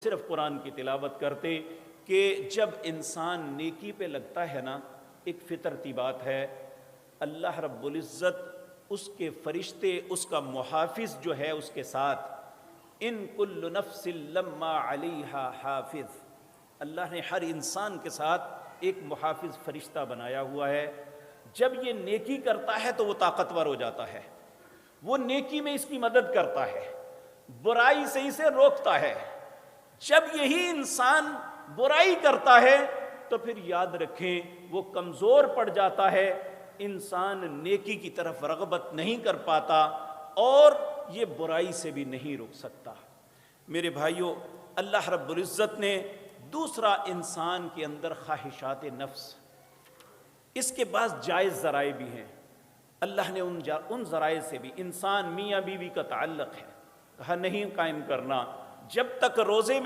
صرف قرآن کی تلاوت کرتے کہ جب انسان نیکی پہ لگتا ہے نا، ایک فطرتی بات ہے، اللہ رب العزت اس کے فرشتے، اس کا محافظ جو ہے اس کے ساتھ، ان کل نفس لما علیہا حافظ، اللہ نے ہر انسان کے ساتھ ایک محافظ فرشتہ بنایا ہوا ہے۔ جب یہ نیکی کرتا ہے تو وہ طاقتور ہو جاتا ہے، وہ نیکی میں اس کی مدد کرتا ہے، برائی سے اسے روکتا ہے۔ جب یہی انسان برائی کرتا ہے تو پھر یاد رکھیں وہ کمزور پڑ جاتا ہے، انسان نیکی کی طرف رغبت نہیں کر پاتا اور یہ برائی سے بھی نہیں روک سکتا۔ میرے بھائیوں، اللہ رب العزت نے دوسرا انسان کے اندر خواہشات نفس، اس کے بعض جائز ذرائع بھی ہیں، اللہ نے ان ذرائع سے بھی انسان میاں بیوی کا تعلق ہے، کہا نہیں قائم کرنا جب تک روزے میں